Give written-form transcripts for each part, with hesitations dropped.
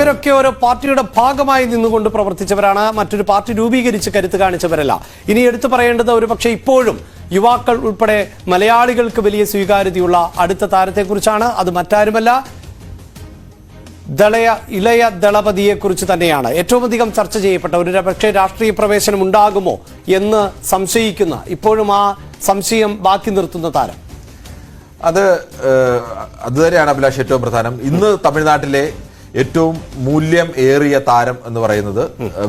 ഇവരൊക്കെ ഓരോ പാർട്ടിയുടെ ഭാഗമായി നിന്നുകൊണ്ട് പ്രവർത്തിച്ചവരാണ്, മറ്റൊരു പാർട്ടി രൂപീകരിച്ച് കരുത്ത് കാണിച്ചവരല്ല. ഇനി എടുത്തു പറയേണ്ടത് ഒരു പക്ഷേ ഇപ്പോഴും യുവാക്കൾ ഉൾപ്പെടെ മലയാളികൾക്ക് വലിയ സ്വീകാര്യതയുള്ള അടുത്ത താരത്തെക്കുറിച്ചാണ്. അത് മറ്റാരുമല്ല, ഇളയ ദളപതിയെക്കുറിച്ച് തന്നെയാണ്. ഏറ്റവും അധികം ചർച്ച ചെയ്യപ്പെട്ട ഒരു പക്ഷേ രാഷ്ട്രീയ പ്രവേശനം ഉണ്ടാകുമോ എന്ന് സംശയിക്കുന്ന, ഇപ്പോഴും ആ സംശയം ബാക്കി നിർത്തുന്ന താരം അതുതന്നെയാണ് അഭിലാഷ് ഏറ്റവും പ്രധാനം. ഇന്ന് തമിഴ്നാട്ടിലെ ഏറ്റവും മൂല്യം ഏറിയ താരം എന്ന് പറയുന്നത്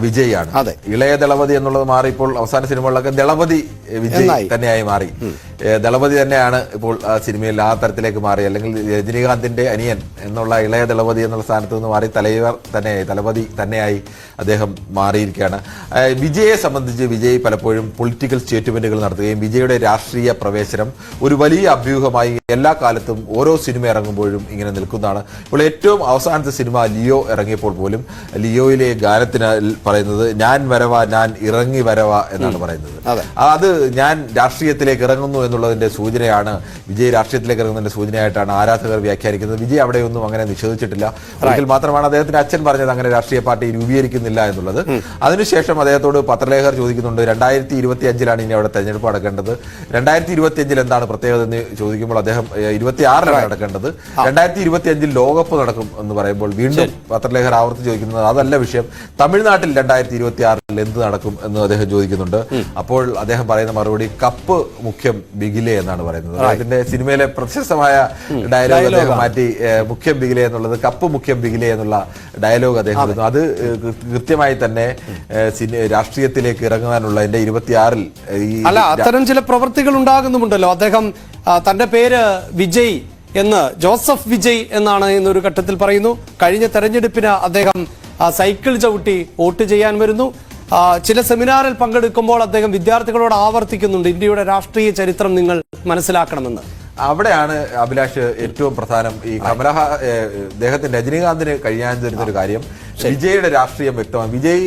വിജയ് ആണ്. ഇളയ ദളപതി എന്നുള്ളത് മാറി ഇപ്പോൾ അവസാന സിനിമകളിലൊക്കെ ദളപതി വിജയ് തന്നെയായി മാറി. ദളപതി തന്നെയാണ് ഇപ്പോൾ സിനിമയിൽ ആ തരത്തിലേക്ക് മാറി. അല്ലെങ്കിൽ രജനീകാന്തിന്റെ അനിയൻ എന്നുള്ള ഇളയ ദളപതി എന്നുള്ള സ്ഥാനത്ത് നിന്ന് മാറി തലൈവർ തന്നെയായി, ദളപതി തന്നെയായി അദ്ദേഹം മാറിയിരിക്കുകയാണ്. വിജയെ സംബന്ധിച്ച് വിജയ് പലപ്പോഴും പൊളിറ്റിക്കൽ സ്റ്റേറ്റ്മെന്റുകൾ നടത്തുകയും വിജയുടെ രാഷ്ട്രീയ പ്രവേശനം ഒരു വലിയ അഭ്യൂഹമായി എല്ലാ കാലത്തും ഓരോ സിനിമ ഇറങ്ങുമ്പോഴും ഇങ്ങനെ നിൽക്കുന്നതാണ്. ഇപ്പോൾ ഏറ്റവും അവസാനത്തെ സിനിമ ലിയോ ഇറങ്ങിയപ്പോൾ പോലും ലിയോയിലെ ഗാനത്തിന് പറയുന്നത് ഞാൻ വരവാ, ഞാൻ ഇറങ്ങി വരവാ എന്നാണ് പറയുന്നത്. അത് ഞാൻ രാഷ്ട്രീയത്തിലേക്ക് ഇറങ്ങുന്നു എന്നുള്ളതിന്റെ സൂചനയാണ്, വിജയ് രാഷ്ട്രീയത്തിലേക്ക് ഇറങ്ങുന്നതിന്റെ സൂചനയായിട്ടാണ് ആരാധകർ വ്യാഖ്യാനിക്കുന്നത്. വിജയ് അവിടെയൊന്നും അങ്ങനെ നിഷേധിച്ചിട്ടില്ല. ഒരിക്കൽ മാത്രമാണ് അദ്ദേഹത്തിന്റെ അച്ഛൻ പറഞ്ഞത് അങ്ങനെ രാഷ്ട്രീയ പാർട്ടി രൂപീകരിക്കുന്നില്ല എന്നുള്ളത്. അതിനുശേഷം അദ്ദേഹത്തോട് പത്രലേഖകർ ചോദിക്കുന്നുണ്ട്, 2025 ഇനി അവിടെ തെരഞ്ഞെടുപ്പ് നടക്കേണ്ടത്, 2025 എന്താണ് പ്രത്യേകത എന്ന് ചോദിക്കുമ്പോൾ അദ്ദേഹം 26 നടക്കേണ്ടത്, 2025 ലോകകപ്പ് നടക്കും എന്ന് പറയുമ്പോൾ വീണ്ടും പത്രലേഖകർ ആവർത്തി ചോദിക്കുന്നത് അതല്ല വിഷയം, തമിഴ്നാട്ടിൽ 2026 എന്ത് നടക്കും എന്ന് അദ്ദേഹം ചോദിക്കുന്നുണ്ട്. അപ്പോൾ അദ്ദേഹം പറയുന്ന മറുപടി കപ്പ് മുഖ്യം ബിഗിലെ എന്നാണ് പറയുന്നത്. അതിന്റെ സിനിമയിലെ പ്രശസ്തമായ ഡയലോഗ് അദ്ദേഹം മാറ്റി മുഖ്യം ബിഗിലെ എന്നുള്ളത് കപ്പ് മുഖ്യം ബിഗിലെ എന്നുള്ള ഡയലോഗ് അദ്ദേഹം വരുന്നു. അത് കൃത്യമായി തന്നെ രാഷ്ട്രീയത്തിലേക്ക് ഇറങ്ങാനുള്ള 26 അല്ല, അത്തരം ചില പ്രവൃത്തികൾ ഉണ്ടാകുന്നുമുണ്ടല്ലോ. അദ്ദേഹം തന്റെ പേര് വിജയ് എന്ന്, ജോസഫ് വിജയ് എന്നാണ് എന്നൊരു ഘട്ടത്തിൽ പറയുന്നു. കഴിഞ്ഞ തെരഞ്ഞെടുപ്പിന് അദ്ദേഹം സൈക്കിൾ ചവിട്ടി വോട്ട് ചെയ്യാൻ വരുന്നു. ചില സെമിനാറിൽ പങ്കെടുക്കുമ്പോൾ അദ്ദേഹം വിദ്യാർത്ഥികളോട് ആവർത്തിക്കുന്നുണ്ട്, ഇന്ത്യയുടെ രാഷ്ട്രീയ ചരിത്രം നിങ്ങൾ മനസ്സിലാക്കണമെന്ന്. അവിടെയാണ് അഭിലാഷ് ഏറ്റവും പ്രധാനം. ഈ അദ്ദേഹത്തിന് രജനീകാന്തിന് കഴിയാൻ തരുന്ന ഒരു കാര്യം വിജയുടെ രാഷ്ട്രീയം വ്യക്തമാണ്. വിജയ്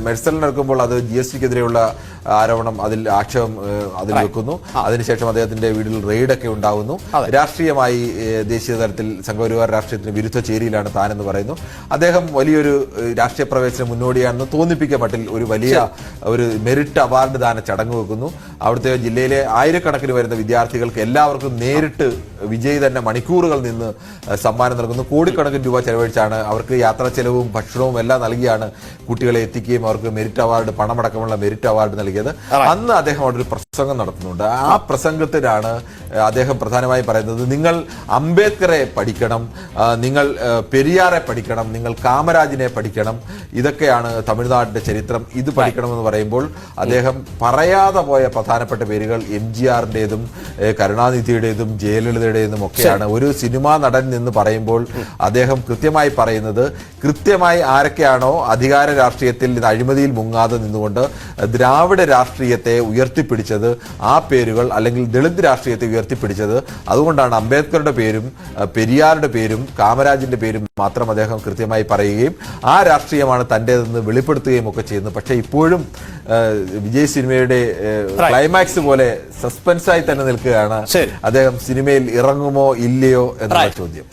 മത്സരം അത് GSTക്കെതിരെയുള്ള ആരോപണം, അതിൽ ആക്ഷേപം അതിൽ വെക്കുന്നു. അതിനുശേഷം അദ്ദേഹത്തിന്റെ വീട്ടിൽ റെയ്ഡൊക്കെ ഉണ്ടാകുന്നു. രാഷ്ട്രീയമായി ദേശീയ തലത്തിൽ സംഘപരിവാർ രാഷ്ട്രീയത്തിന് വിരുദ്ധ ചേരിയിലാണ് താനെന്ന് പറയുന്നു. അദ്ദേഹം വലിയൊരു രാഷ്ട്രീയ പ്രവേശനം മുന്നോടിയാണെന്ന് തോന്നിപ്പിക്കുക മട്ടിൽ ഒരു വലിയ ഒരു മെറിറ്റ് അവാർഡ് ദാന ചടങ്ങ് വെക്കുന്നു. അവിടുത്തെ ജില്ലയിലെ ആയിരക്കണക്കിന് വരുന്ന വിദ്യാർത്ഥികൾക്ക് എല്ലാവർക്കും നേരിട്ട് വിജയ് തന്നെ മണിക്കൂറുകൾ നിന്ന് സമ്മാനം നൽകുന്നു. കോടിക്കണക്കിന് രൂപ ചെലവഴിച്ചാണ്, അവർക്ക് യാത്രാ ചെലവും ഭക്ഷണവും എല്ലാം നൽകിയാണ് കുട്ടികളെ എത്തിക്കുകയും അവർക്ക് മെറിറ്റ് അവാർഡ്, പണമടക്കമുള്ള മെറിറ്റ് അവാർഡ് നൽകിയത്. അന്ന് അദ്ദേഹം അവിടെ ഒരു പ്രസംഗം നടത്തുന്നുണ്ട്. ആ പ്രസംഗത്തിലാണ് അദ്ദേഹം പ്രധാനമായി പറയുന്നത്, നിങ്ങൾ അംബേദ്കറെ പഠിക്കണം, നിങ്ങൾ പെരിയാറെ പഠിക്കണം, നിങ്ങൾ കാമരാജിനെ പഠിക്കണം, ഇതൊക്കെയാണ് തമിഴ്നാടിന്റെ ചരിത്രം, ഇത് പഠിക്കണമെന്ന് പറയുമ്പോൾ അദ്ദേഹം പറയാതെ പോയ പ്രധാനപ്പെട്ട പേരുകൾ MGRന്റേതും കരുണാനിധിയുടേതും ജയലളിതയുടേതും ഒക്കെയാണ്. ഒരു സിനിമാ നടൻ എന്ന് പറയുമ്പോൾ അദ്ദേഹം കൃത്യമായി പറയുന്നത്, കൃത്യമായി ആരൊക്കെയാണോ അധികാര രാഷ്ട്രീയത്തിൽ അഴിമതിയിൽ മുങ്ങാതെ നിന്നുകൊണ്ട് ദ്രാവിഡ രാഷ്ട്രീയത്തെ ഉയർത്തിപ്പിടിച്ചത്, ആ പേരുകൾ, അല്ലെങ്കിൽ ദളിത് രാഷ്ട്രീയത്തെ ഉയർത്തിപ്പിടിച്ചത്, അതുകൊണ്ടാണ് അംബേദ്കറുടെ പേരും പെരിയാറുടെ പേരും കാമരാജിന്റെ പേരും മാത്രം അദ്ദേഹം കൃത്യമായി പറയുകയും ആ രാഷ്ട്രീയമാണ് തന്റേതെന്ന് വെളിപ്പെടുത്തുകയും ഒക്കെ ചെയ്യുന്നത്. പക്ഷെ ഇപ്പോഴും വിജയ് സിനിമയുടെ ക്ലൈമാക്സ് പോലെ സസ്പെൻസായി തന്നെ നിൽക്കുകയാണ്. അദ്ദേഹം സിനിമയിൽ ഇറങ്ങുമോ ഇല്ലയോ എന്നുള്ള ചോദ്യം.